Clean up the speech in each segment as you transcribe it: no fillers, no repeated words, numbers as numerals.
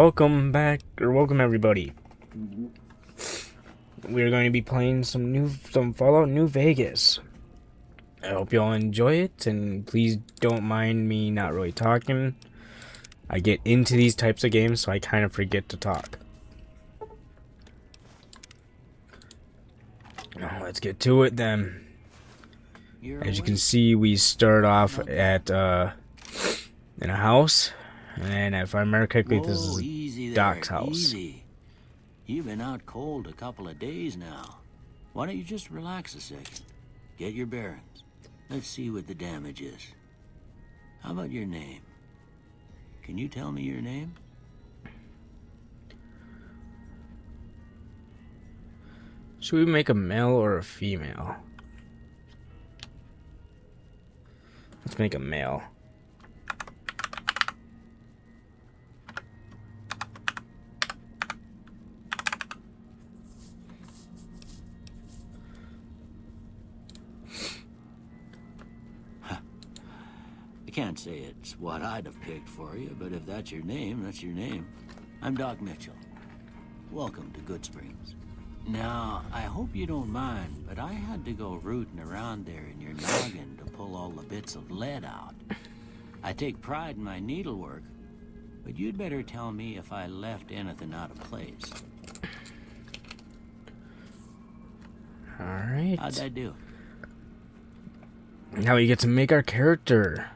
welcome back, or welcome everybody. We're going to be playing some Fallout New Vegas. I hope y'all enjoy it, and please don't mind me not really talking. I get into these types of games, so I kind of forget to talk. Now, let's get to it then. As you can see, we start off at in a house, and if I remember correctly, this is Doc's house. Easy. You've been out cold a couple of days now. Why don't you just relax a second? Get your bearings. Let's see what the damage is. How about your name? Can you tell me your name? Should we make a male or a female? Let's make a male. I can't say it's what I'd have picked for you, but if that's your name, that's your name. I'm Doc Mitchell. Welcome to Goodsprings. Now, I hope you don't mind, but I had to go rooting around there in your noggin to pull all the bits of lead out. I take pride in my needlework, but you'd better tell me if I left anything out of place. Alright. How'd I do? Now we get to make our character.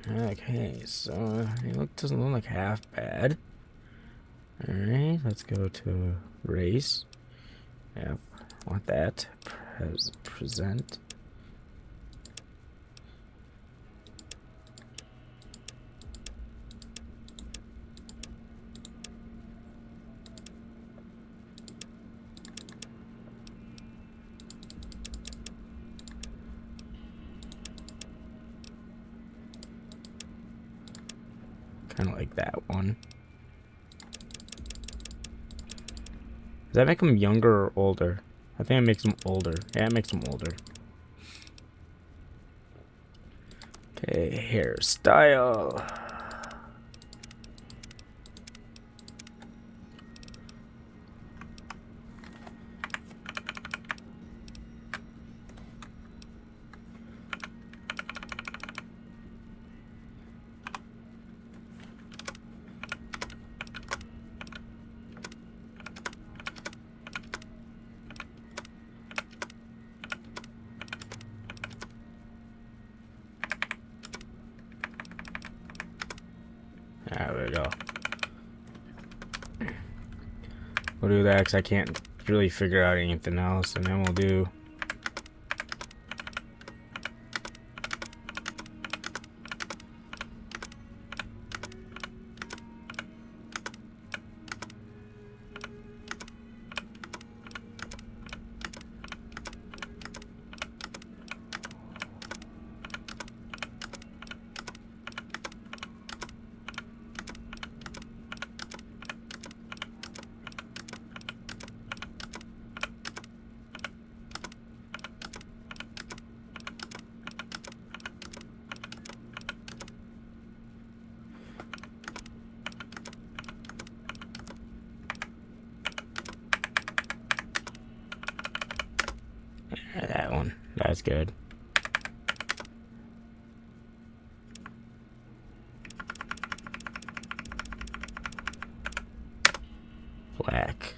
Okay, so it doesn't look like half bad. Alright, let's go to race. Yep, want that. Present. Kind of like that one. Does that make him younger or older? I think it makes him older. Yeah, it makes him older. Okay, hairstyle. There we go. We'll do that because I can't really figure out anything else, and then we'll do that one. That's good. Black.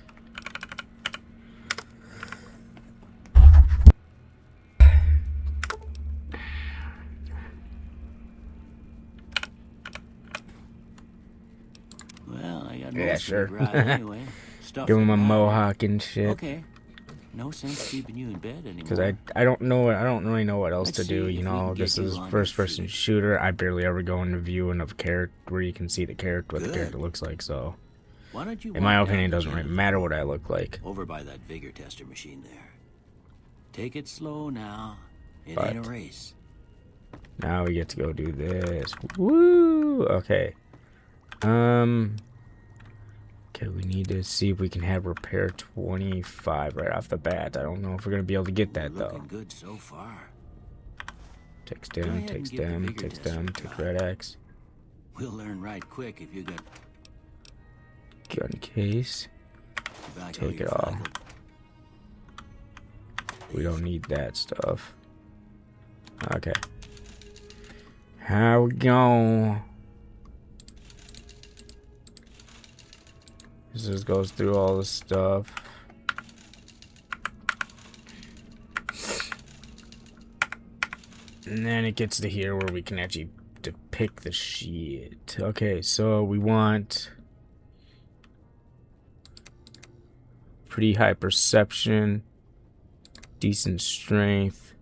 Well, I got Yeah, most sure. of it right anyway. Stuff Give him a like that. mohawk and shit. Okay. No sense keeping you in bed anymore. Because I don't really know what else Let's to do. see You if we know, can this get you is on your first person feet. shooter. I barely ever go into viewing of character where you can see the character, what the Good. character looks like. So, Why don't you in my walk opinion, it down doesn't to really the matter room what I look like. over by that vigor tester machine there. Take it slow now. It But- ain't a race. Now we get to go do this. Woo! Okay. Okay, we need to see if we can have repair 25 right off the bat. I don't know if we're gonna be able to get that though. Looking good so far. Takes Go them, ahead takes and give the them, vigor takes tester them, a takes try. red X. We'll learn right quick if you got... Gun case. Tobacco Take you're it all. fine. We don't need that stuff. Okay. How we go? This just goes through all the stuff. And then it gets to here where we can actually depict the shit. Okay, so we want pretty high perception, decent strength.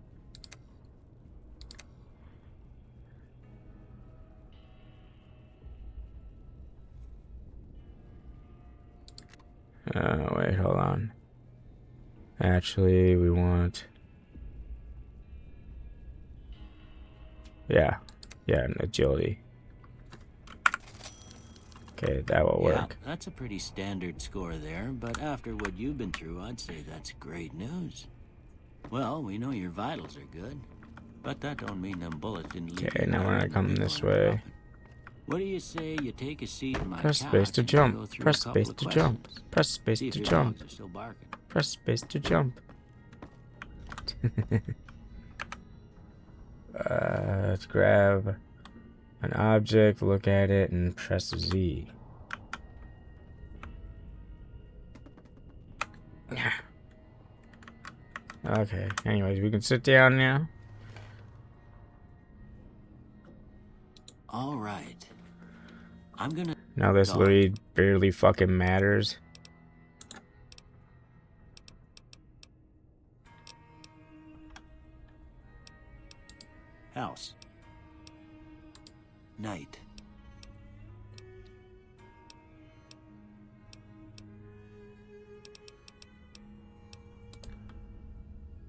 Wait, hold on. Actually, we want... Yeah, and agility. Okay, that will Yeah, work. that's a pretty standard score there, but after what you've been through, I'd say that's great news. Well, we know your vitals are good, but that don't mean them bullets didn't leave Okay, you now we're higher gonna in the come big this one way. dropping. What do you say you take a seat in my Press couch space to and we go jump. through Press a couple space of to jump. questions? Press space See if to your jump. dogs are still barking. Press space to jump. Let's grab an object, look at it, and press Z. Okay, anyways, we can sit down now. All right. I'm gonna... Now this Dog. literally barely fucking matters. House. Night.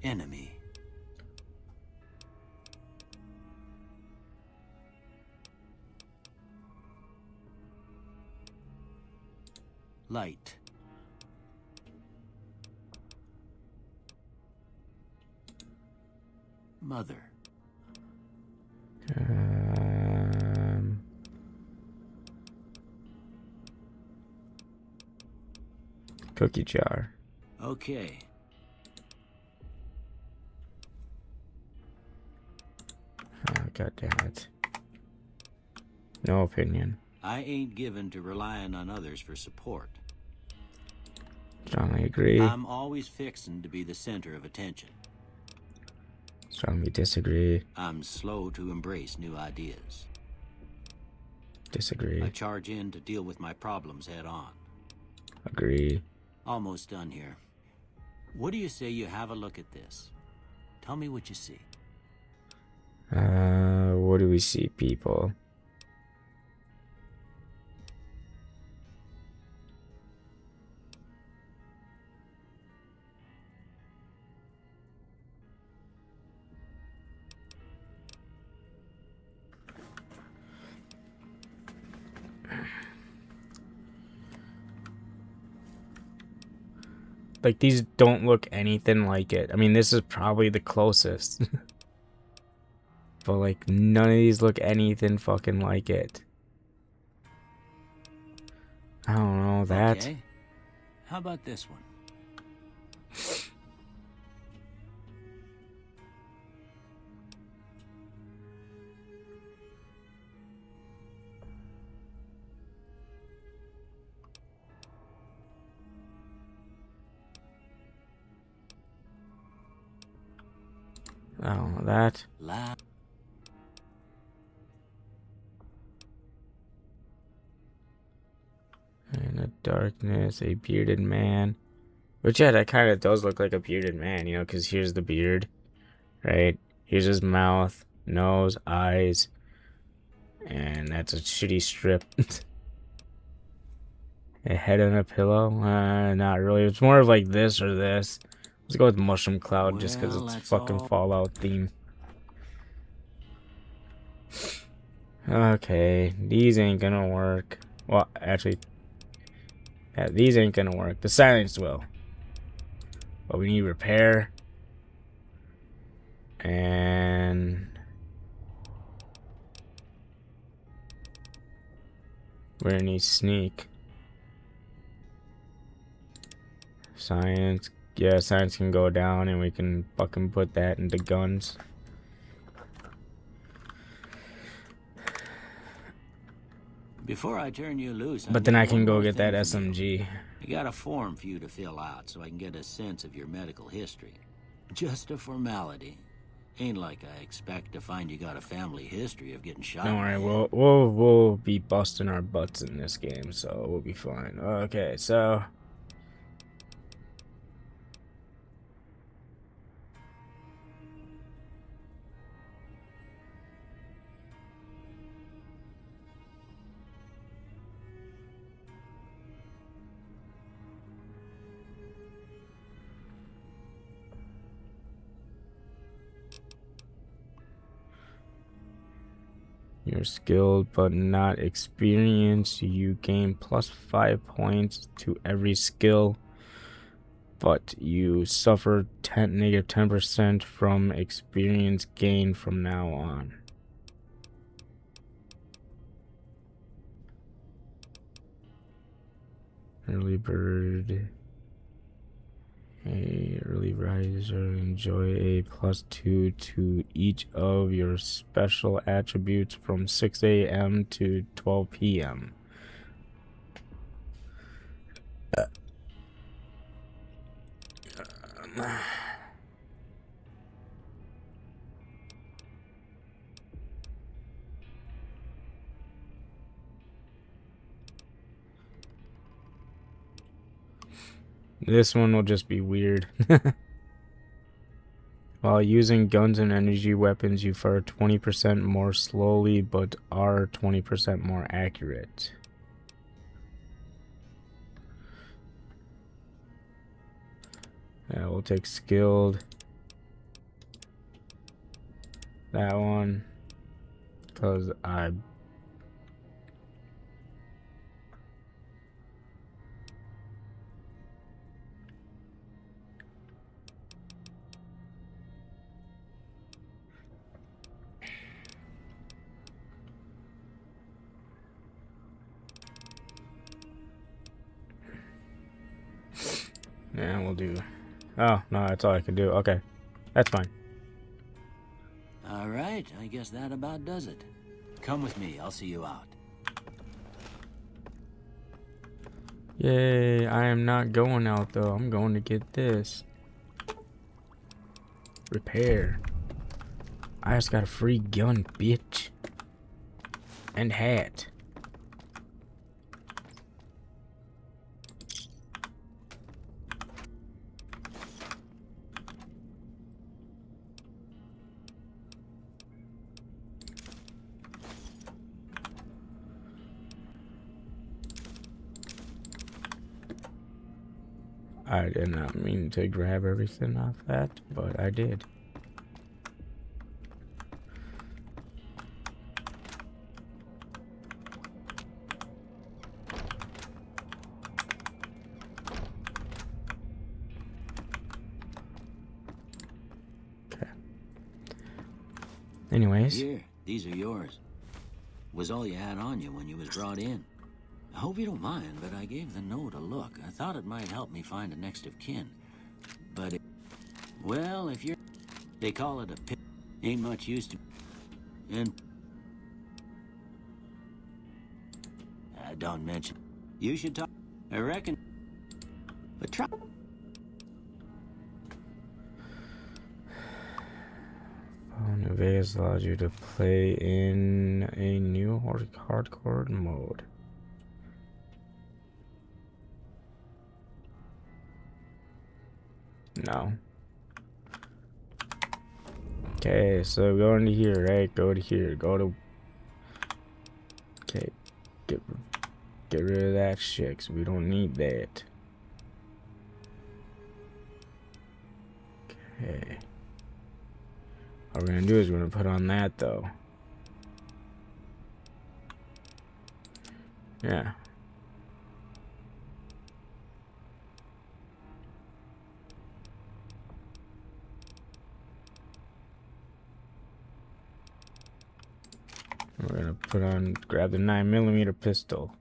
Enemy. Light. Mother. Cookie jar. Okay. Oh, God damn it. No opinion. I ain't given to relying on others for support. Strongly agree. I'm always fixing to be the center of attention. Strongly disagree. I'm slow to embrace new ideas. Disagree. I charge in to deal with my problems head on. Agree. Almost done here. What do you say you have a look at this? Tell me what you see. What do we see, people? Like, these don't look anything like it. I mean, this is probably the closest. But, like, none of these look anything fucking like it. I don't know, that. Okay. How about this one? I don't know, that. La. In the darkness, a bearded man. Which, yeah, that kind of does look like a bearded man, you know, because here's the beard, right? Here's his mouth, nose, eyes, and that's a shitty strip. A head on a pillow? Not really. It's more of like this or this. Let's go with Mushroom Cloud just because Well, it's that's fucking all. Fallout theme. Okay, these ain't gonna work. Well, actually, yeah, these ain't gonna work. The silence will. But we need repair. And we're gonna need sneak. Science. Yeah, science can go down and we can fucking put that into guns. Before I turn you loose, But then I can go get that SMG. SMG. I got a form for you to fill out so I can get a sense of your medical history. Just a formality. Ain't like I expect to find you got a family history of getting shot. Don't worry, we'll be busting our butts in this game, so we'll be fine. Okay, so you're skilled but not experienced. You gain plus 5 points to every skill, but you suffer negative 10% from experience gain from now on. Early bird. A early riser, enjoy a +2 to each of your special attributes from 6 a.m. to 12 p.m. This one will just be weird. While using guns and energy weapons, you fire 20% more slowly, but are 20% more accurate. Yeah, we'll take skilled. That one. Because I... Yeah, we'll do... Oh, no, that's all I can do. Okay, that's fine. All right, I guess that about does it. Come with me, I'll see you out. Yay, I am not going out, though. I'm going to get this. Repair. I just got a free gun, bitch. And hat. I did not mean to grab everything off that, but I did. Okay. Anyways. Here, these are yours. Was all you had on you when you was brought in. I hope you don't mind, but I gave the note a look. I thought it might help me find a next of kin. But well, if you're... They call it a pit. Ain't much use to... And... don't mention... You should talk... I reckon... But try... New Vegas allows you to play in a new hardcore mode. No. Okay, so go into here, right? Go to here. Go to... Okay. Get rid of that shit, 'cause we don't need that. Okay. What we're gonna do is we're gonna put on that, though. Yeah. We're gonna put on, grab the 9mm pistol.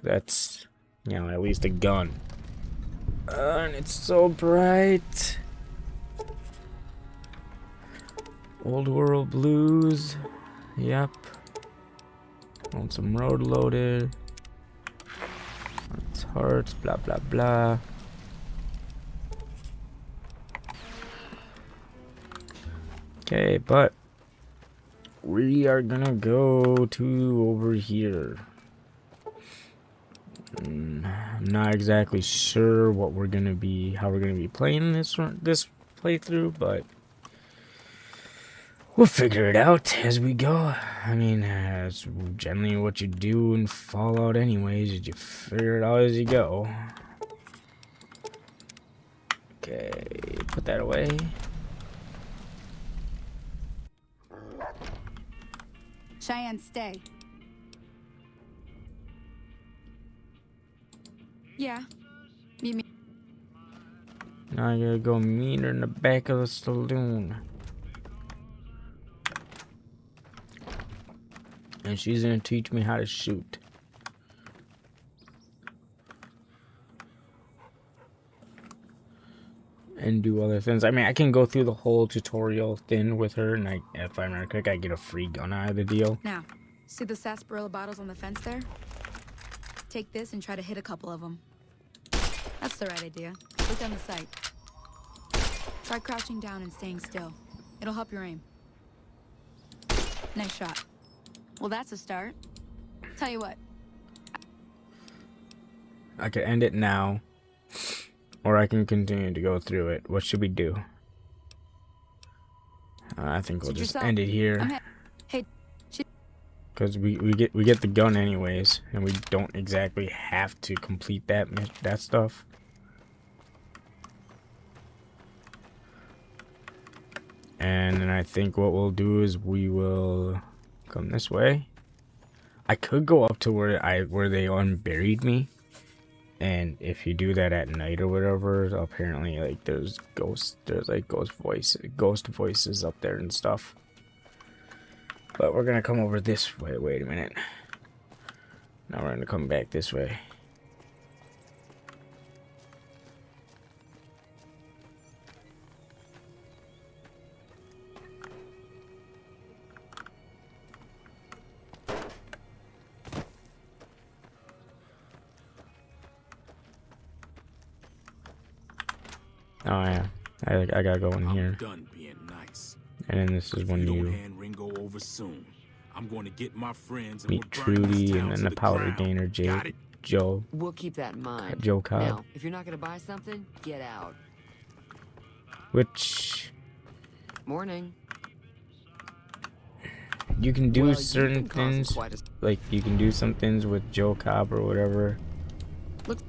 That's, you know, at least a gun. And it's so bright. Old World Blues. Yep. Want some Road Loaded. It's hearts, blah blah blah. Okay, but we are gonna go to over here. I'm not exactly sure what we're gonna be, how we're gonna be playing this playthrough, but we'll figure it out as we go. I mean, it's generally what you do in Fallout anyways, is you figure it out as you go. Okay, put that away. Cheyenne, stay. Yeah. Meet me. Now I gotta go meet her in the back of the saloon. And she's gonna teach me how to shoot. And do other things. I mean, I can go through the whole tutorial thing with her, and if I remember correct, I get a free gun out of the deal. Now, see the sarsaparilla bottles on the fence there? Take this and try to hit a couple of them. That's the right idea. Look down the sight. Try crouching down and staying still. It'll help your aim. Nice shot. Well, that's a start. Tell you what. I can end it now, or I can continue to go through it. What should we do? I think we'll just end it here. Hey, because we get the gun anyways, and we don't exactly have to complete that stuff. And then I think what we'll do is we will come this way. I could go up to where they unburied me, and if you do that at night or whatever, apparently like there's ghost voices up there and stuff. But we're gonna come over this way. Wait a minute. Now we're gonna come back this way. Oh yeah, I gotta go in here. Done being nice. And then this is when you hand Ringo over soon. I'm going to get my friends and meet Trudy, and then the powder gainer Joe. We'll keep that in mind. Joe Cobb. Now, if you're not gonna buy something, get out. Which Morning. you can do Well, certain you've been causing things, quite a- like you can do some things with Joe Cobb or whatever. Look.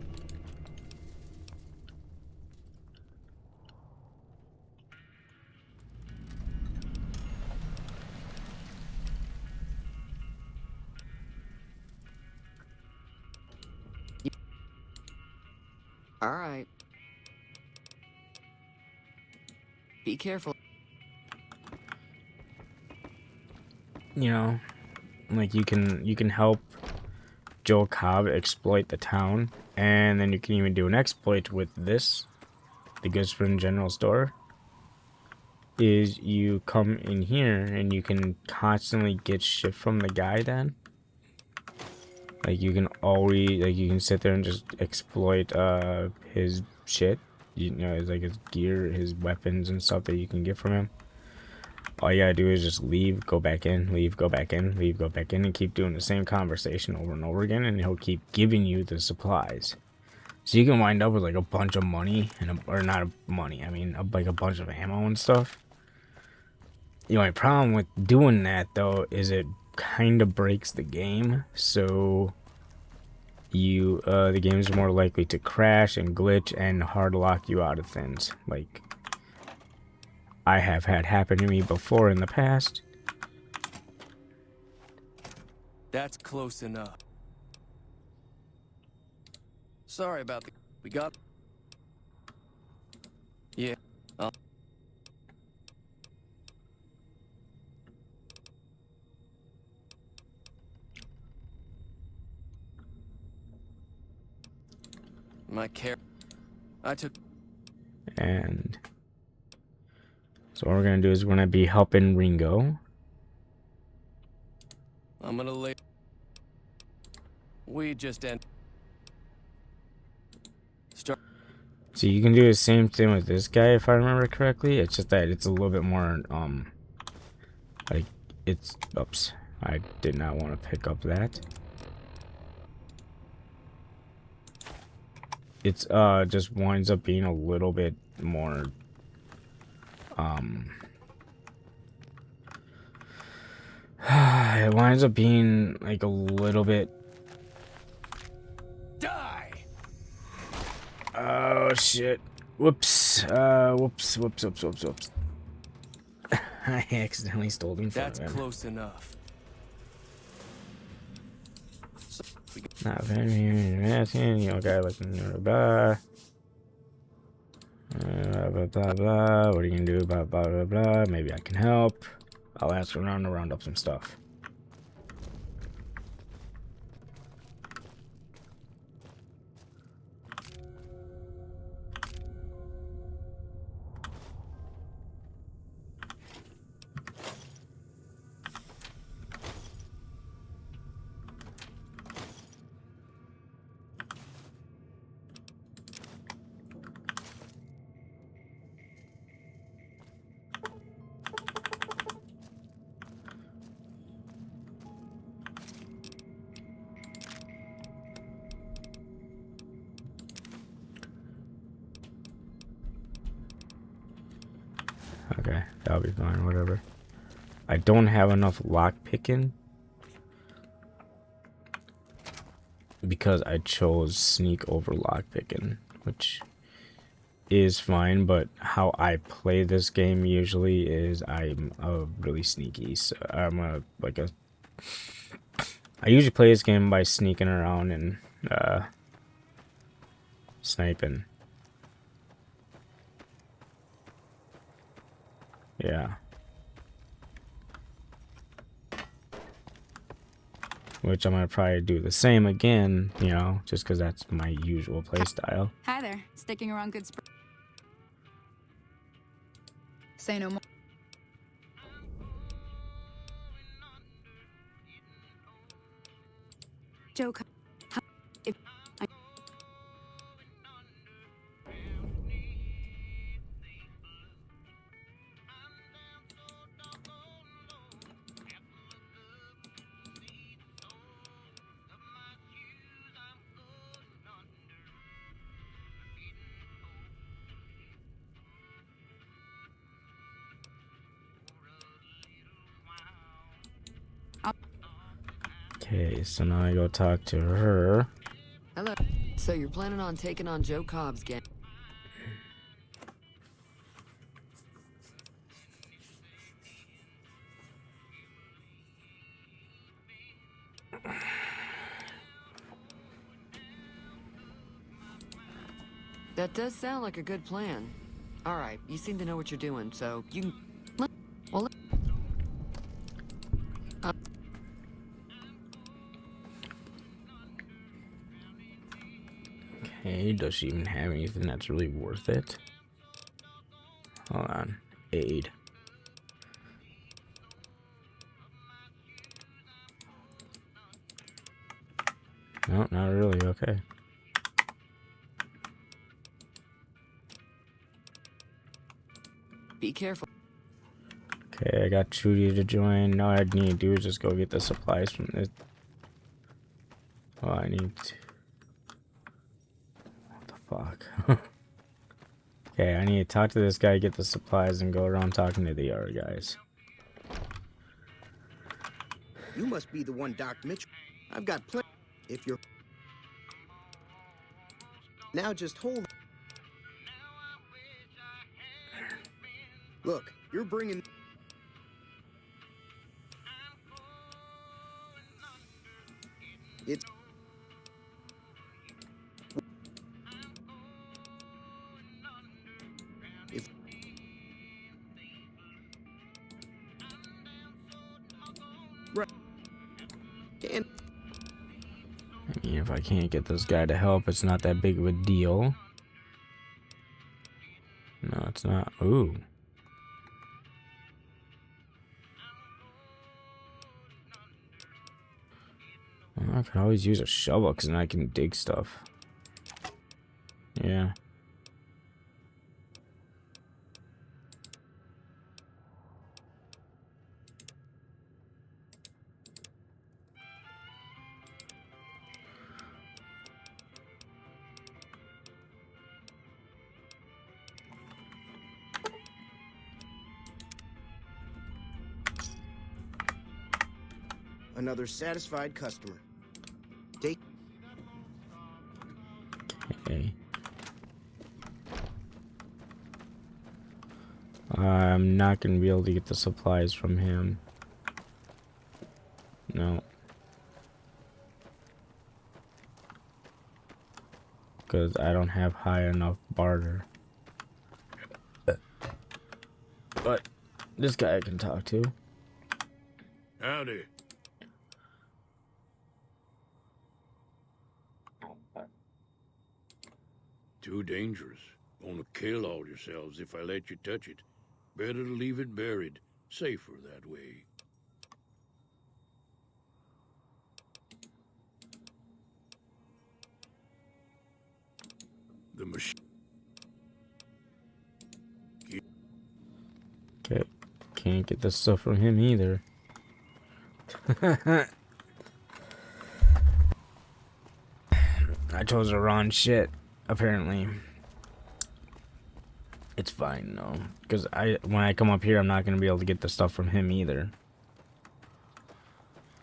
All right. Be careful. You know, like you can help Joe Cobb exploit the town, and then you can even do an exploit with this, the Goodsprings General Store. Is you come in here and you can constantly get shit from the guy. Then, like you can always you can sit there and just exploit his shit. You know, it's like his gear, his weapons and stuff that you can get from him. All you gotta do is just leave, go back in, leave, go back in, leave, go back in, and keep doing the same conversation over and over again, and he'll keep giving you the supplies. So you can wind up with like a bunch of money, or not money, I mean like a bunch of ammo and stuff. The only problem with doing that though is it kind of breaks the game. So the game's more likely to crash and glitch and hard lock you out of things. Like I have had happen to me before in the past. That's close enough. Sorry about we got... Yeah. My care... I took. And so what we're gonna do is we're gonna be helping Ringo. I'm gonna lay. We just end. Start. So you can do the same thing with this guy if I remember correctly. It's just that it's a little bit more like it's oops. I did not want to pick up that. It's just winds up being a little bit more it winds up being like a little bit. Die. Oh shit. Whoops. Whoops. I accidentally stole him from That's him. close enough. Not very asking, you know, guy like blah blah blah blah. What are you gonna do? Blah blah blah blah. Maybe I can help. I'll ask around to round up some stuff. Okay, that'll be fine, whatever. I don't have enough lock picking because I chose sneak over lock picking, which is fine, but how I play this game usually is I'm really sneaky. So I usually play this game by sneaking around and sniping. Yeah. Which I'm gonna probably do the same again, you know, just because that's my usual play style. Hi there. Sticking around Good Spring. Say no more. Joe, if I Okay, so now I go talk to her. Hello. So you're planning on taking on Joe Cobb's gang? That does sound like a good plan. All right, you seem to know what you're doing, so you can... Okay, does she even have anything that's really worth it? Hold on. Aid. No, not really. Okay. Be careful. Okay, I got Trudy to join. All I need to do is just go get the supplies from this. Oh, I need to... What the fuck? Okay, I need to talk to this guy, get the supplies, and go around talking to the other guys. You must be the one, Doc Mitchell. I've got plenty. If you're... Now just hold... Look, you're bringing... It's... If... Right. And... I mean, if I can't get this guy to help, it's not that big of a deal. No, it's not. Ooh. Well, I could always use a shovel because then I can dig stuff. Yeah. Another satisfied customer. Take. Okay. I'm not gonna be able to get the supplies from him. No. Because I don't have high enough barter. But this guy I can talk to. Howdy. Too dangerous. Gonna kill all yourselves if I let you touch it. Better to leave it buried. Safer that way. The machine. Okay. Can't get this stuff from him either. I chose the wrong shit, apparently. It's fine though, because when I come up here, I'm not gonna be able to get the stuff from him either,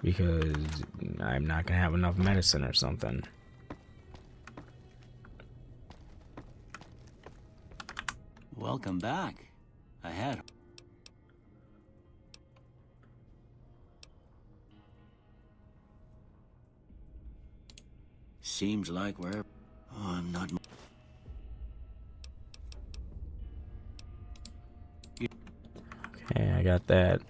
because I'm not gonna have enough medicine or something. Welcome back. I had. Seems like we're. Oh, I'm not. Okay, I got that.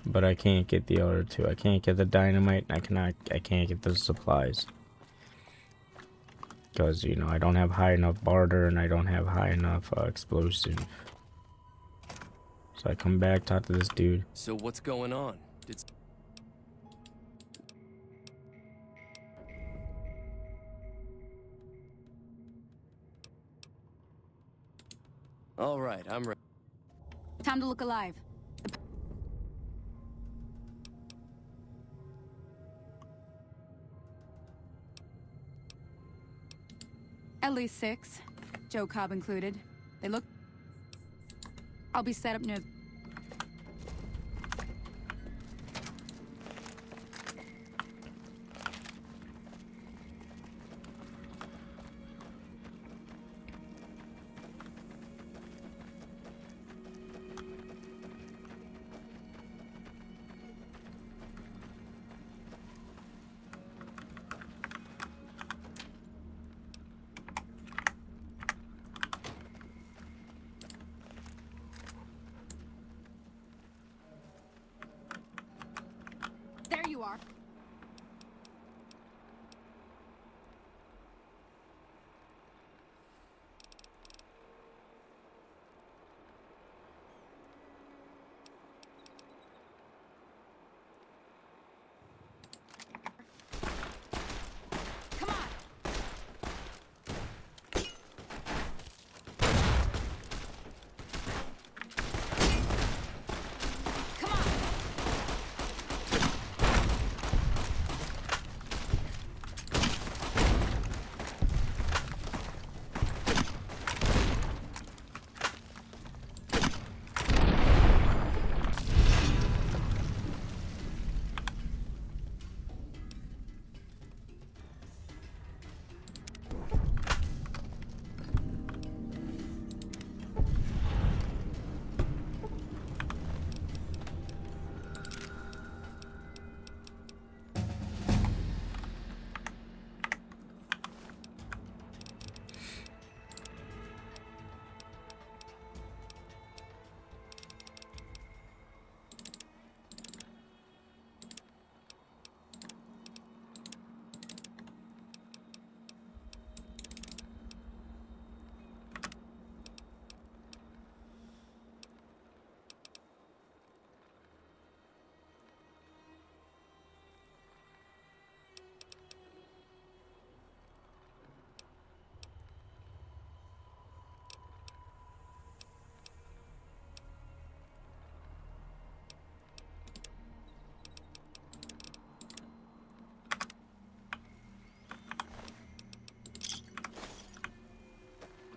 But I can't get the other two. I can't get the dynamite, and I can't get the supplies. Because, you know, I don't have high enough barter, and I don't have high enough explosive. So I come back, talk to this dude. So what's going on? Did... All right, I'm ready. Time to look alive. At least 6, Joe Cobb included. They look... I'll be set up near...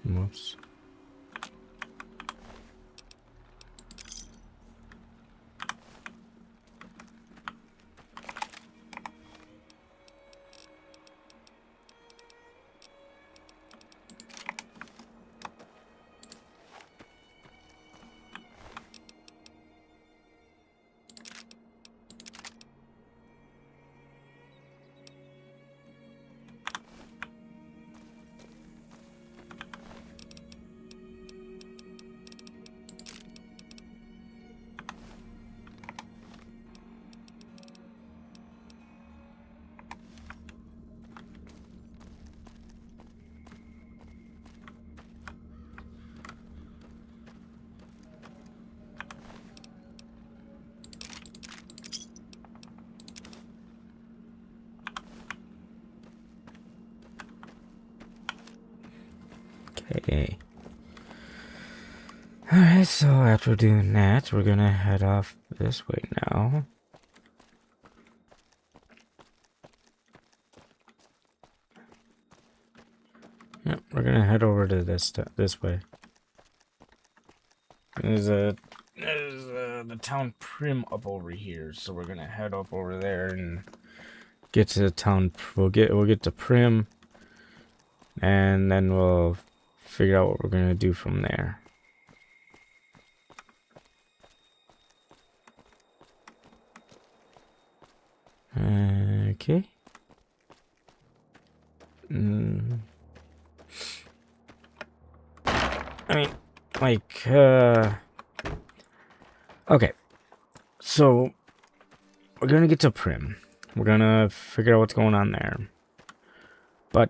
Whoops. Okay. Alright, so after doing that, we're gonna head off this way now. Yep, we're gonna head over to this way. There's the town Prim up over here, so we're gonna head up over there and get to the town. We'll get to Prim, and then we'll figure out what we're gonna do from there. Okay. I mean, like, okay. So, we're gonna get to Prim. We're gonna figure out what's going on there. But,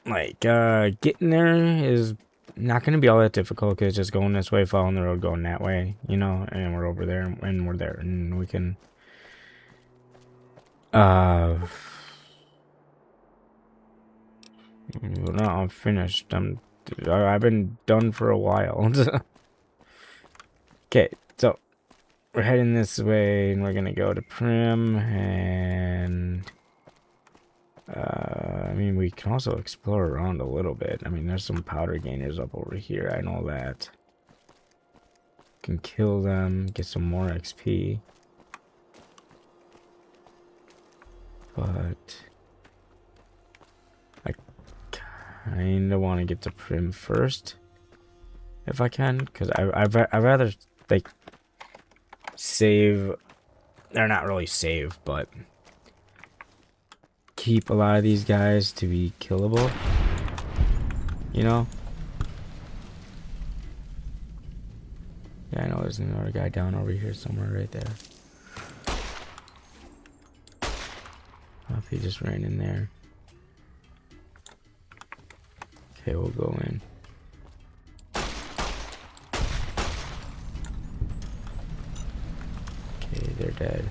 like, getting there is not gonna be all that difficult, because just going this way, following the road, going that way, you know, and we're over there, and we're there, and we can, no, I'm finished. I've been done for a while. Okay, so we're heading this way, and we're gonna go to Prim, and I mean, we can also explore around a little bit. I mean, there's some powder gainers up over here. I know that. Can kill them, get some more XP. But I kinda want to get to Prim first, if I can, because I'd rather like save. They're not really save, but keep a lot of these guys to be killable. You know. Yeah, I know there's another guy down over here somewhere, right there. If he just ran in there. Okay, we'll go in. Okay, they're dead.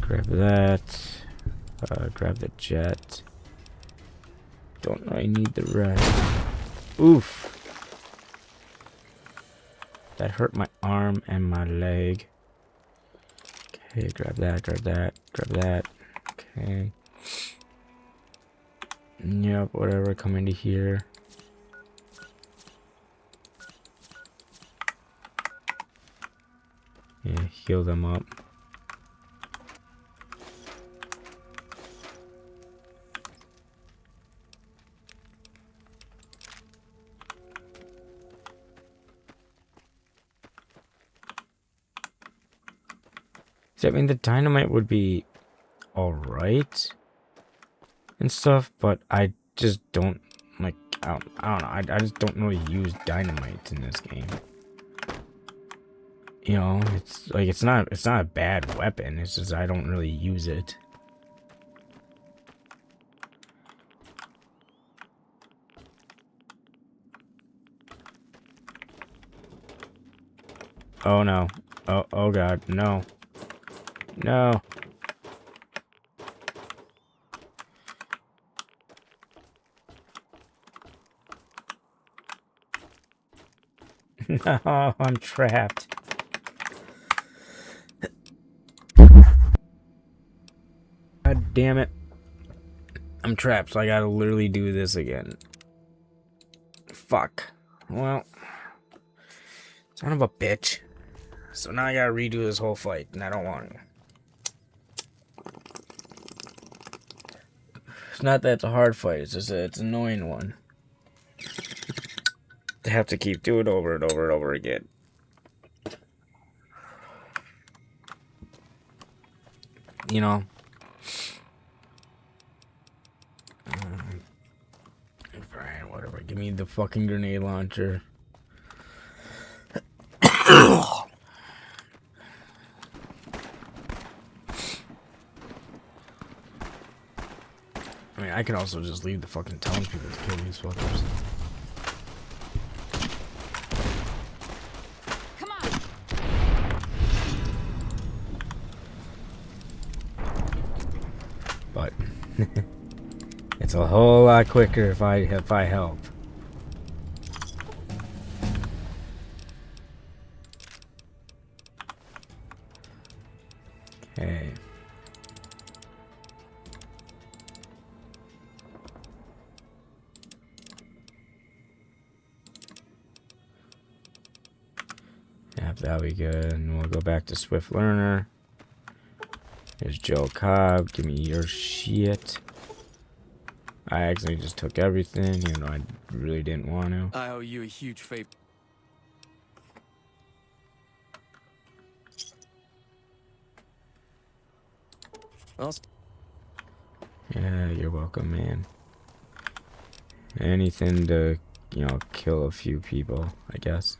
Grab that. Grab the jet. Don't really need the rest. Oof. That hurt my arm and my leg. Okay, grab that, grab that, grab that. Okay. Yep, whatever, come into here. Yeah, heal them up. I mean, the dynamite would be alright and stuff, but I just don't like. I don't know. I just don't really use dynamite in this game. You know, it's like it's not a bad weapon. It's just I don't really use it. Oh no! Oh god! No! No! No, I'm trapped. God damn it. I'm trapped, so I gotta literally do this again. fuck. Well, son of a bitch. So now I gotta redo this whole fight, and I don't want to. It's not that it's a hard fight, it's just that it's an annoying one. To have to keep doing it over and over and over again. You know? Alright, whatever. Give me the fucking grenade launcher. I mean, I can also just leave the fucking townspeople to kill these fuckers. Come on. But it's a whole lot quicker if I help. Okay. Yep, that'll be good. And we'll go back to Swift Learner. Here's Joe Cobb. Give me your shit. I actually just took everything, even though I really didn't want to. I owe you a huge favor. Yeah, you're welcome, man. Anything to, you know, kill a few people, I guess.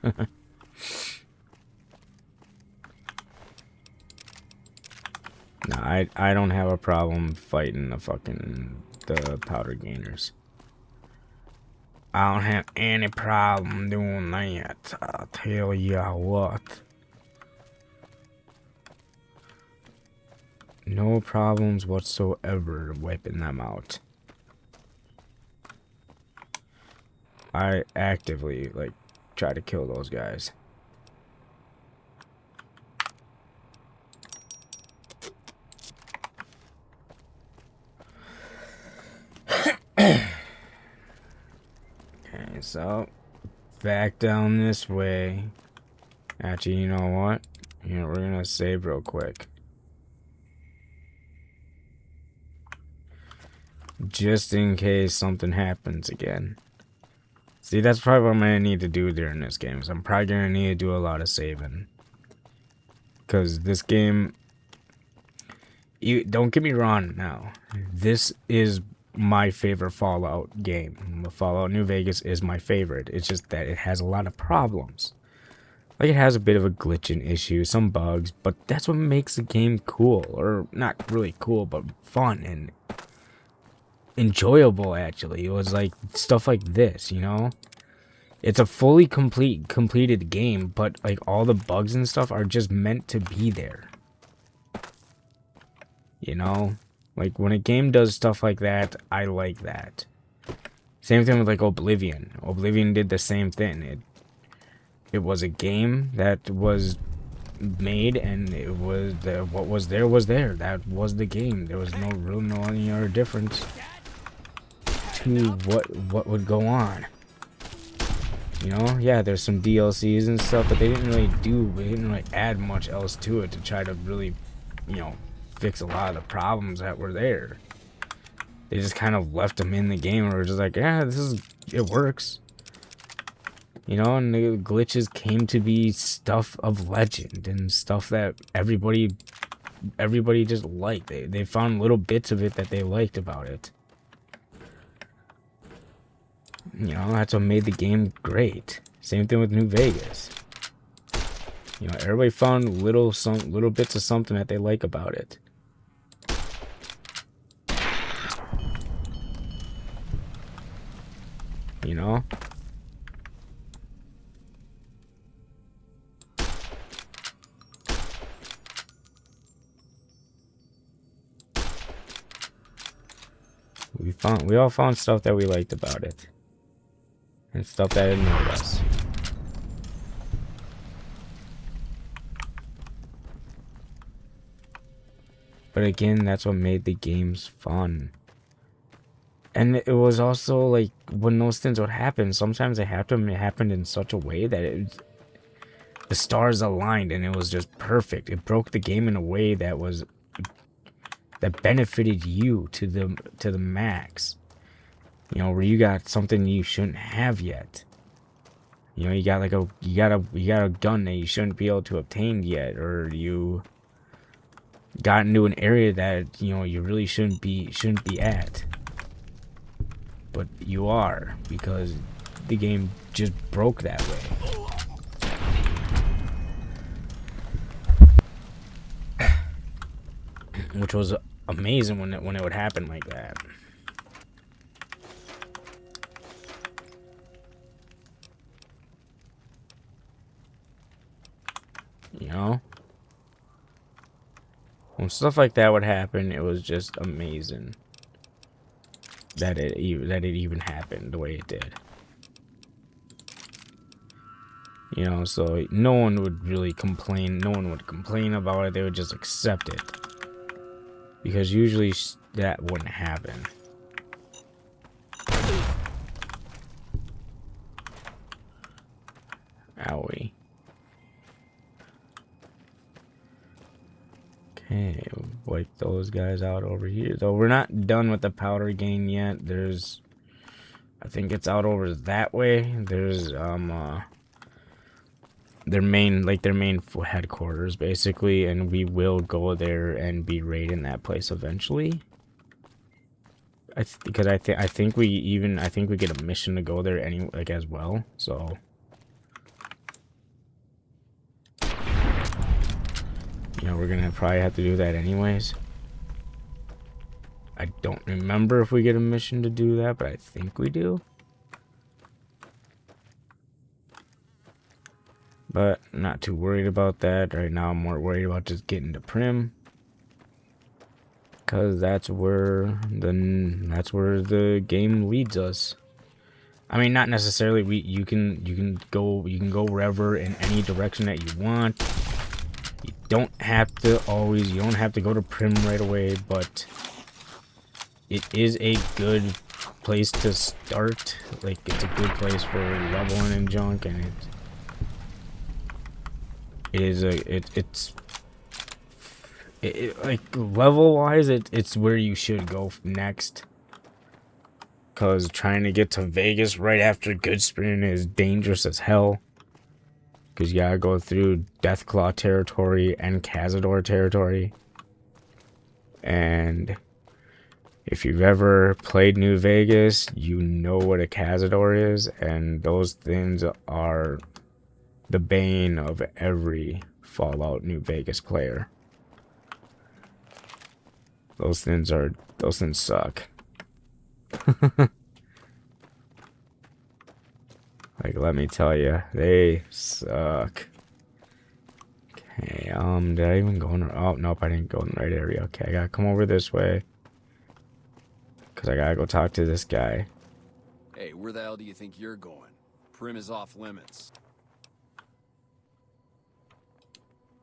No, I don't have a problem fighting the powder gainers. I don't have any problem doing that. I'll tell ya what. No problems whatsoever wiping them out. I actively, like, try to kill those guys. Okay, so back down this way. Actually, you know what? You know, we're gonna save real quick. Just in case something happens again. See, that's probably what I'm gonna need to do during this game. So I'm probably gonna need to do a lot of saving. Because this game, don't get me wrong now. This is my favorite Fallout game. Fallout New Vegas is my favorite. It's just that it has a lot of problems. Like, it has a bit of a glitching issue, some bugs, but that's what makes the game cool. Or not really cool, but fun and enjoyable, actually. It was like stuff like this, you know? It's a fully completed game, but like all the bugs and stuff are just meant to be there. You know? Like, when a game does stuff like that, I like that. Same thing with, like, Oblivion. Oblivion did the same thing. It was a game that was made, and it was what was there was there. That was the game. There was no any other difference to what would go on. You know? Yeah, there's some DLCs and stuff, but they didn't really add much else to it to try to really, you know, fix a lot of the problems that were there. They just kind of left them in the game and were just like, yeah, it works. You know, and the glitches came to be stuff of legend and stuff that everybody just liked. They found little bits of it that they liked about it. You know, that's what made the game great. Same thing with New Vegas. You know, everybody found little bits of something that they like about it. You know? We all found stuff that we liked about it. And stuff that annoyed us. But again, that's what made the games fun. And it was also like when those things would happen, sometimes it happened in such a way that the stars aligned and it was just perfect. It broke the game in a way that benefited you to the max. You know, where you got something you shouldn't have yet. You know, you got a gun that you shouldn't be able to obtain yet, or you got into an area that, you know, you really shouldn't be at. But you are, because the game just broke that way. Which was amazing when it would happen like that. You know? When stuff like that would happen, it was just amazing that it even happened the way it did. You know, so no one would really complain. No one would complain about it. They would just accept it. Because usually that wouldn't happen. Owie. Okay, wipe those guys out over here. Though we're not done with the powder gain yet. I think it's out over that way. There's their main headquarters basically, and we will go there and be raiding that place eventually. I think we get a mission to go there as well. So you know, we're gonna probably have to do that anyways. I don't remember if we get a mission to do that, but I think we do. But not too worried about that right now. I'm more worried about just getting to Primm, because that's where the game leads us. I mean, not necessarily. You can go wherever in any direction that you want. You don't have to go to Primm right away, but it is a good place to start. Like, it's a good place for leveling and junk, and like level wise, it's where you should go next. Cause trying to get to Vegas right after Goodspring is dangerous as hell. Cause you gotta go through Deathclaw territory and Cazador territory. And if you've ever played New Vegas, you know what a Cazador is, and those things are the bane of every Fallout New Vegas player. Those things suck. Like, let me tell you, they suck. Okay, did I even go in? Oh, nope, I didn't go in the right area. Okay, I gotta come over this way. Cause I gotta go talk to this guy. Hey, where the hell do you think you're going? Primm is off limits.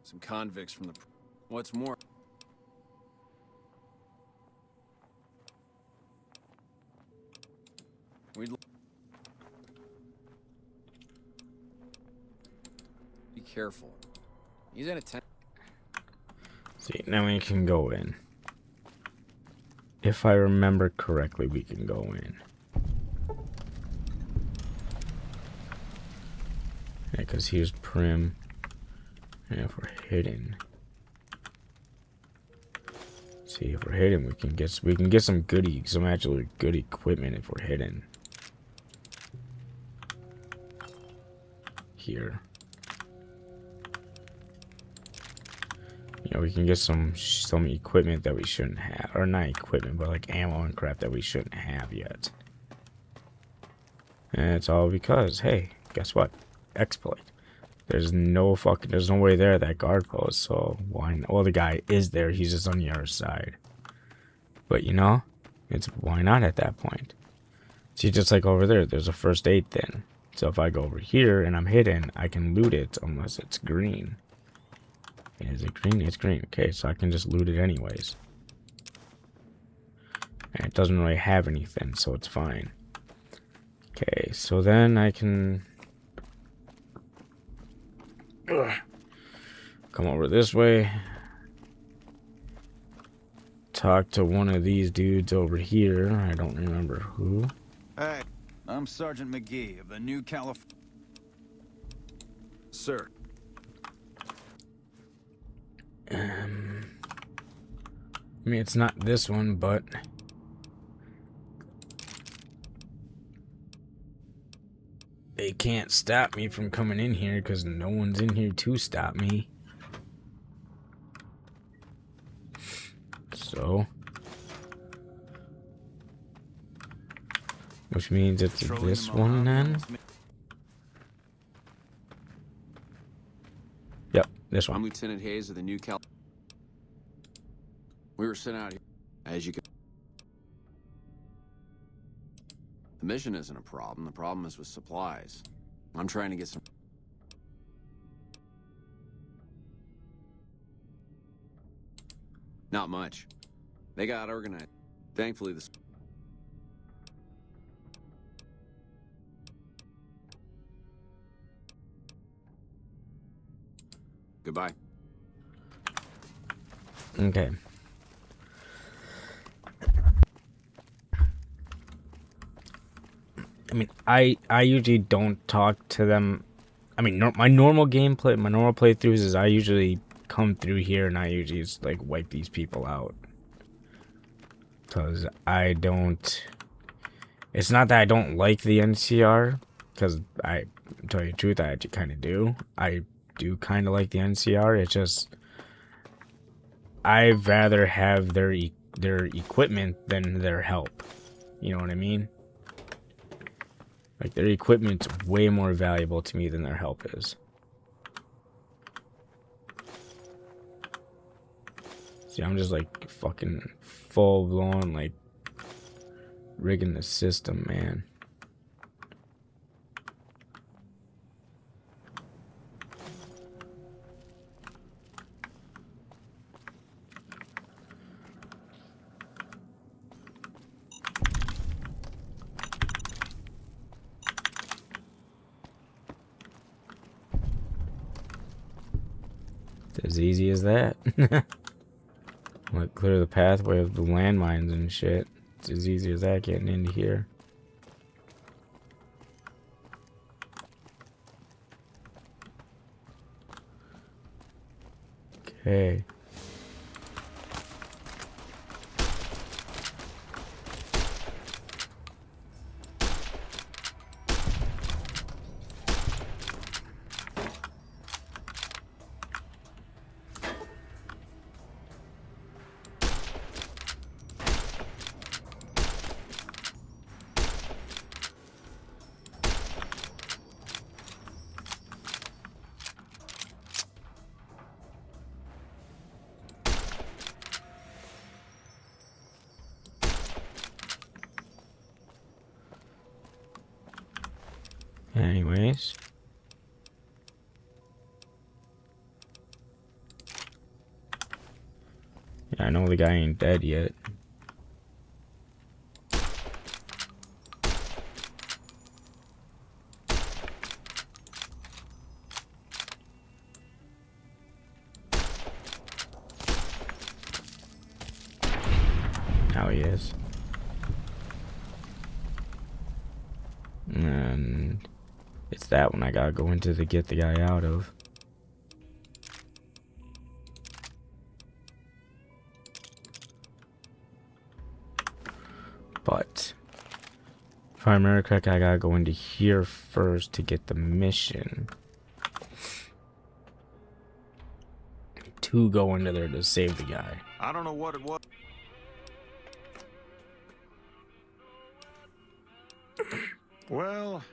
Some convicts from the... What's more... We'd... Be careful. He's in a tent. See, now we can go in. If I remember correctly, we can go in. Yeah, because here's Primm. And if we're hidden, see, if we're hidden, we can get some actual good equipment if we're hidden. Here, you know, we can get some equipment that we shouldn't have, or not equipment, but like ammo and crap that we shouldn't have yet. And it's all because, hey, guess what? Exploit. There's no way there at that guard post, so why not? Well, the guy is there, he's just on the other side. But you know, why not at that point? See, just like over there's a first aid thing. So if I go over here and I'm hidden, I can loot it unless it's green. Is it green? It's green. Okay, so I can just loot it anyways. And it doesn't really have anything, so it's fine. Okay, so then I can come over this way. Talk to one of these dudes over here. I don't remember who. Hey, I'm Sergeant McGee of the New California. Sir, I mean, it's not this one, but they can't stop me from coming in here because no one's in here to stop me. So, which means it's this one then? Yep, this I'm one. Lieutenant Hayes of the New Cal. We were sent out here, as you can. The mission isn't a problem. The problem is with supplies. I'm trying to get some. Not much. They got organized. Thankfully, this. Goodbye. Okay. I mean, I usually don't talk to them. I mean, my normal gameplay, my normal playthroughs is I usually come through here and I usually just like wipe these people out. Because I don't. It's not that I don't like the NCR, because I tell you the truth, I actually kind of do. I do kind of like the NCR. It's just I'd rather have their equipment than their help. You know what I mean? Like, their equipment's way more valuable to me than their help is. See, I'm just like fucking full blown like rigging the system, man. It's as easy as that. Like, clear the pathway of the landmines and shit. It's as easy as that getting into here. Okay. Anyways. Yeah, I know the guy ain't dead yet. Now he is. And it's that one I gotta go into to get the guy out of. But if I remember correctly, I gotta go into here first to get the mission. To go into there to save the guy. I don't know what it was. Well,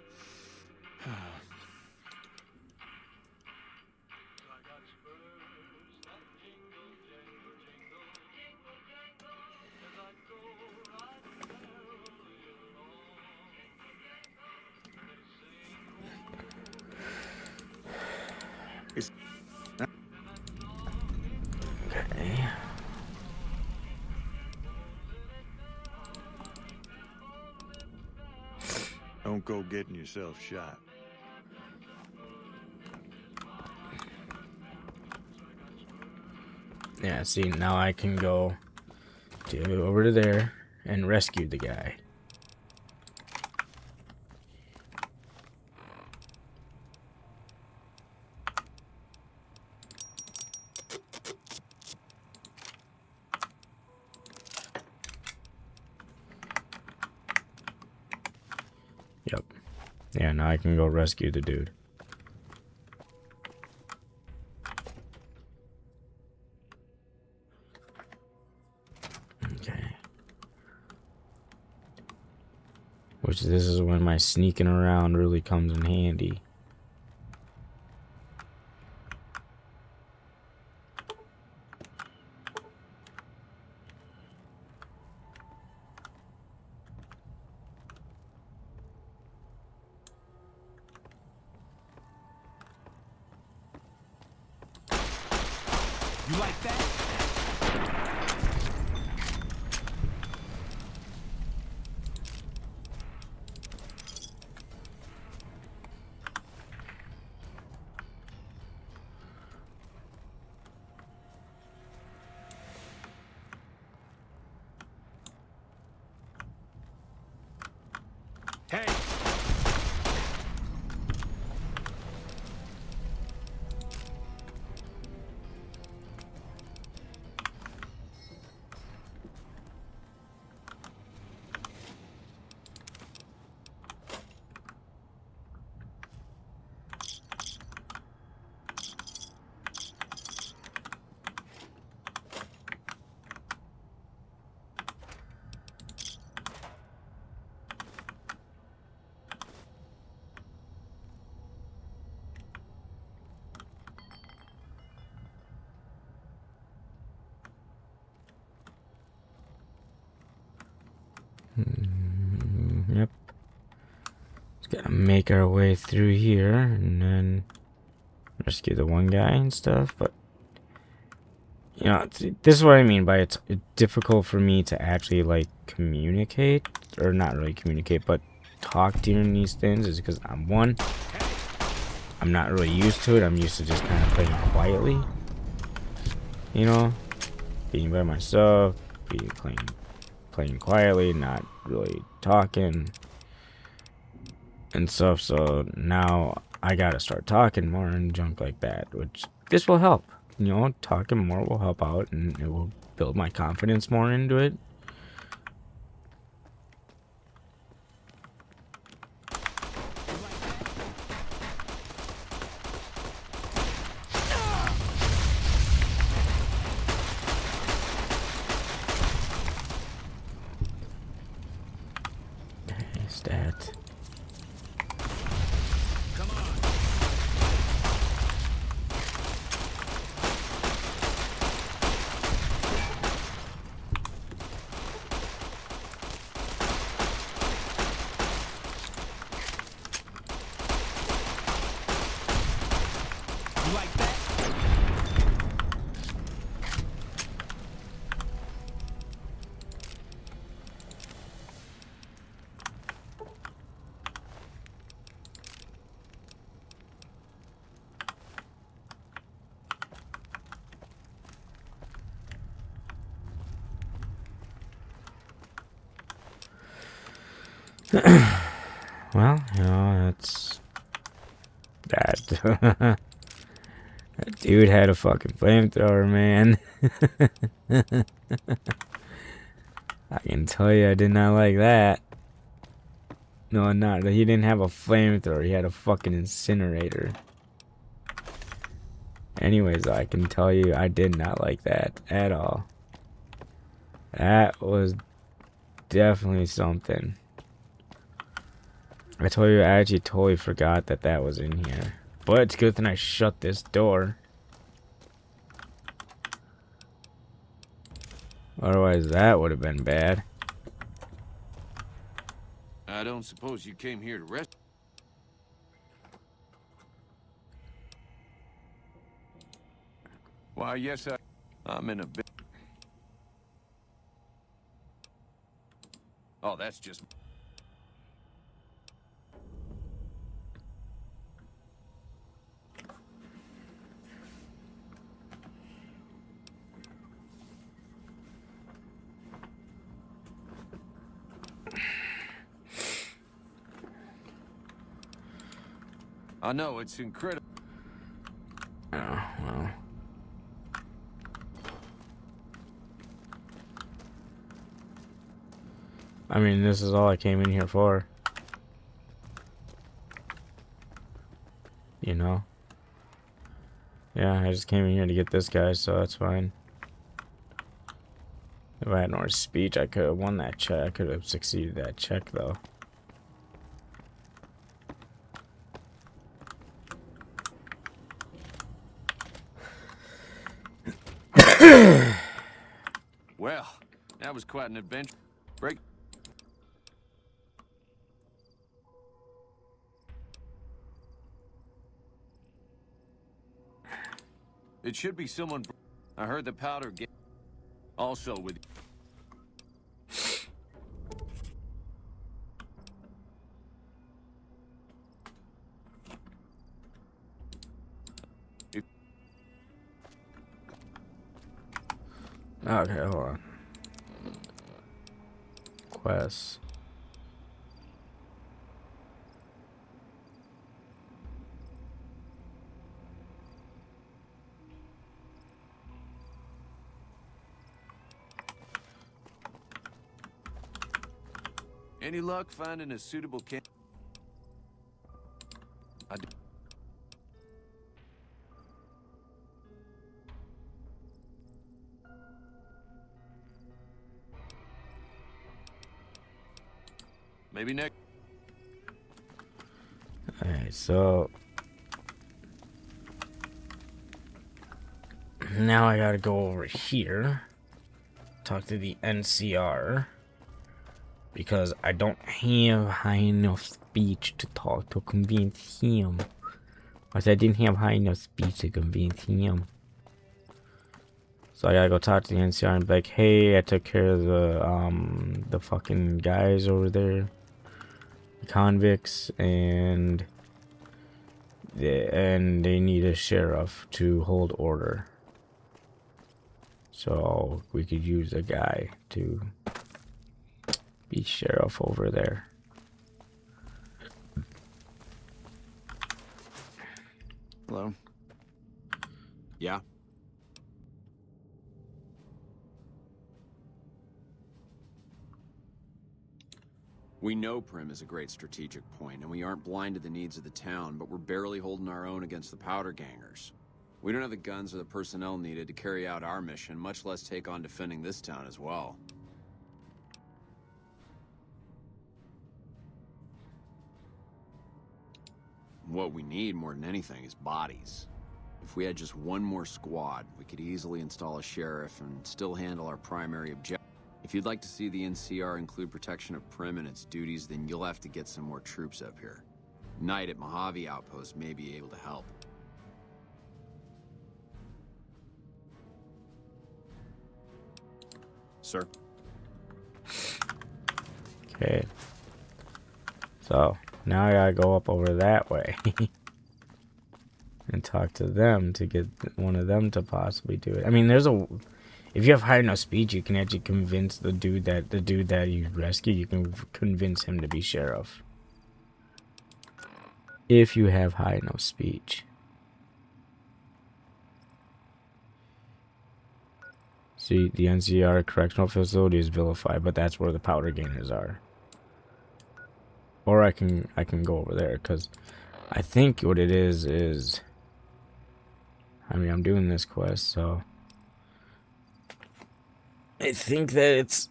Okay. Don't go getting yourself shot. Yeah, see, now I can go over to there and rescue the guy. Yep. Yeah, now I can go rescue the dude. Okay. Which this is when my sneaking around really comes in handy. You like that? Hey! Yep. Just gotta make our way through here and then rescue the one guy and stuff. But, you know, this is what I mean by it's difficult for me to actually, like, communicate. Or not really communicate, but talk during these things is because I'm not really used to it. I'm used to just kind of playing quietly. You know? Being by myself, playing quietly, not really talking and stuff. So now I gotta start talking more and junk like that, which this will help. You know, talking more will help out and it will build my confidence more into it. Stat. You like that? Well, you know, that's that. That dude had a fucking flamethrower, man. I can tell you I did not like that. No, not. He didn't have a flamethrower. He had a fucking incinerator. Anyways, I can tell you I did not like that at all. That was definitely something. I told you I actually totally forgot that that was in here. But it's good that I shut this door. Otherwise that would have been bad. I don't suppose you came here to rest. Why, yes, I'm in a bit. Oh, that's just... I know, it's incredible. Oh, well. I mean, this is all I came in here for. You know? Yeah, I just came in here to get this guy, so that's fine. If I had more speech, I could have won that check. I could have succeeded that check, though. Well, that was quite an adventure. Break. It should be someone. I heard the powder get. Also with. Okay, hold on. Quests. Any luck finding a suitable camp? I do. Maybe next. Alright, so now I gotta go over here, talk to the NCR, because I don't have high enough speech to talk to convince him. Because I didn't have high enough speech to convince him. So I gotta go talk to the NCR and be like, hey, I took care of the fucking guys over there, the convicts, and they need a sheriff to hold order. So we could use a guy to be sheriff over there. Hello? Yeah? We know Primm is a great strategic point, and we aren't blind to the needs of the town, but we're barely holding our own against the powder gangers. We don't have the guns or the personnel needed to carry out our mission, much less take on defending this town as well. What we need more than anything is bodies. If we had just one more squad, we could easily install a sheriff and still handle our primary objective. If you'd like to see the NCR include protection of Primm and its duties, then you'll have to get some more troops up here. Knight at Mojave Outpost may be able to help. Sir? Okay. So now I gotta go up over that way and talk to them to get one of them to possibly do it. I mean, if you have high enough speed, you can actually convince the dude that you rescue. You can convince him to be sheriff if you have high enough speech. See, the NCR correctional facility is vilified, but that's where the powder gainers are. Or I can go over there, because I think what it is, I mean, I'm doing this quest, so I think that it's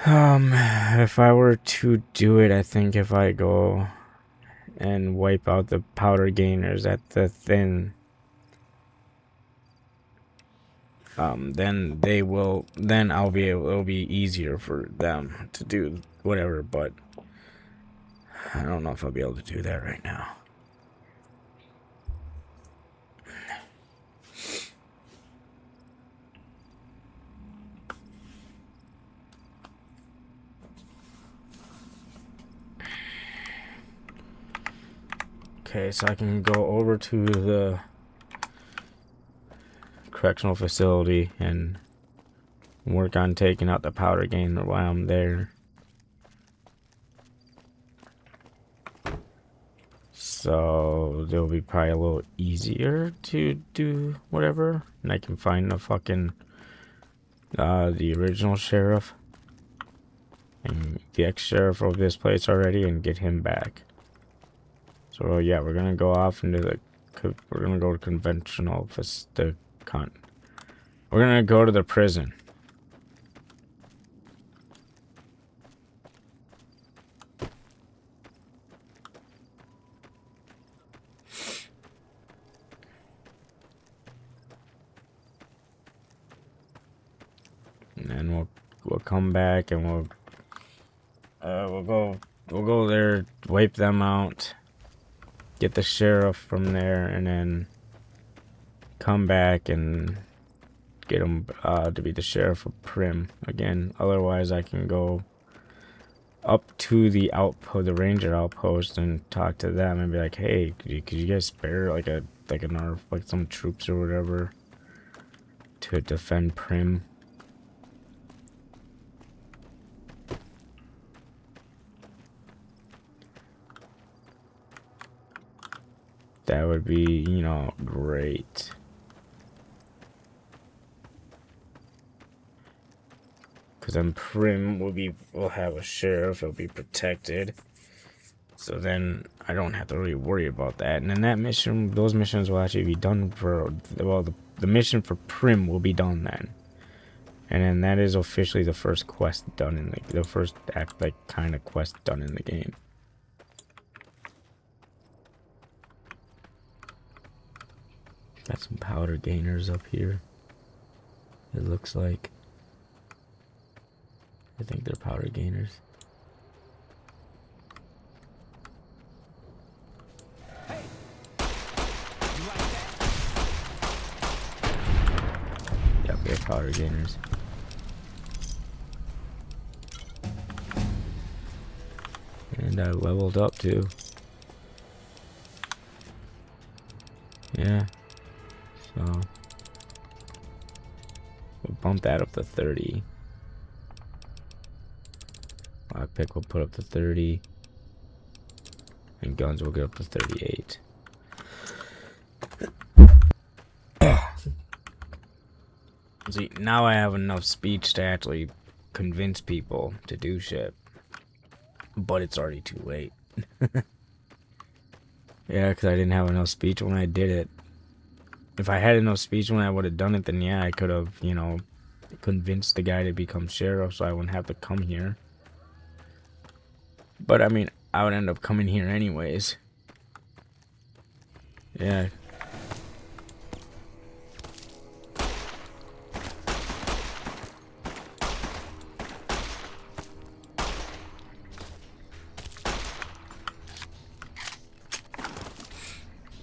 if I were to do it, I think if I go and wipe out the powder gainers at the thin, then it'll be easier for them to do whatever, but I don't know if I'll be able to do that right now. Okay, so I can go over to the correctional facility and work on taking out the powder gainer while I'm there. So it'll be probably a little easier to do whatever. And I can find the fucking the original sheriff and the ex-sheriff of this place already and get him back. So yeah, we're gonna go off into the we're gonna go to conventional we're gonna go to the prison. And then we'll come back and we'll go there, wipe them out, get the sheriff from there, and then come back and get him to be the sheriff of Primm again. Otherwise, I can go up to the outpost, the ranger outpost, and talk to them and be like, "Hey, could you guys spare like some troops or whatever to defend Primm?" That would be, great. Because then Primm will have a sheriff, it'll be protected. So then I don't have to really worry about that. And then those missions will actually be done the mission for Primm will be done then. And then that is officially the first quest done in the first kind of quest done in the game. Got some powder gainers up here. It looks like. I think they're powder gainers. Hey, you like that? Yep, they're powder gainers. And I leveled up too. Yeah. So we'll bump that up to 30. Lockpick will put up to 30. And guns will get up to 38. See, now I have enough speech to actually convince people to do shit. But it's already too late. Yeah, because I didn't have enough speech when I did it. If I had enough speech when I would have done it, then yeah, I could have, convinced the guy to become sheriff so I wouldn't have to come here. But I mean, I would end up coming here anyways. Yeah.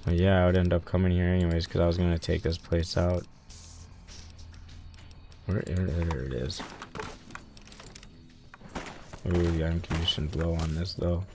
But yeah, I would end up coming here anyways because I was going to take this place out. There it is. Ooh, the unconditioned blow on this though.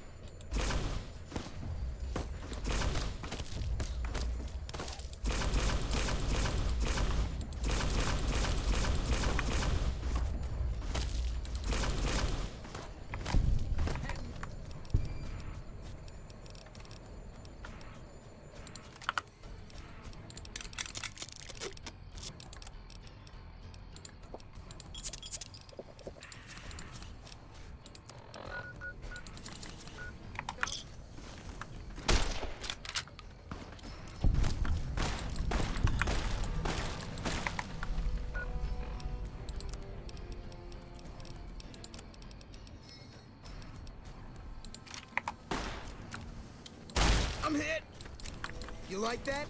I'm hit. You like that?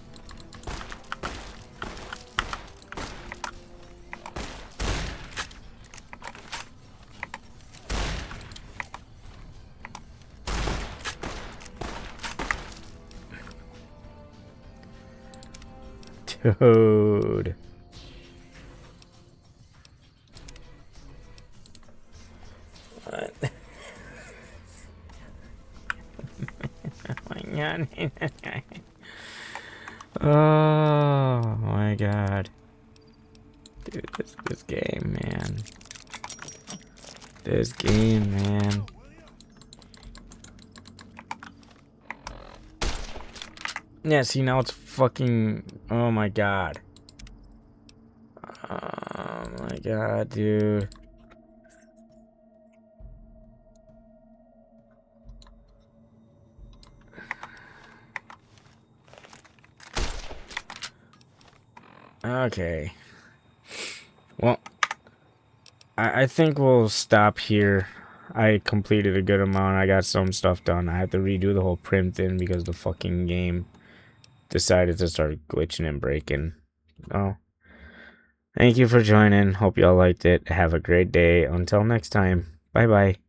Dude. What? Oh my god. Oh my god. Dude, this game, man. This game, man. Yeah, see, now it's fucking... Oh my god. Oh my god, dude. Okay. Well, I think we'll stop here. I completed a good amount. I got some stuff done. I had to redo the whole print thing because the fucking game decided to start glitching and breaking. Oh. Thank you for joining. Hope y'all liked it. Have a great day. Until next time. Bye-bye.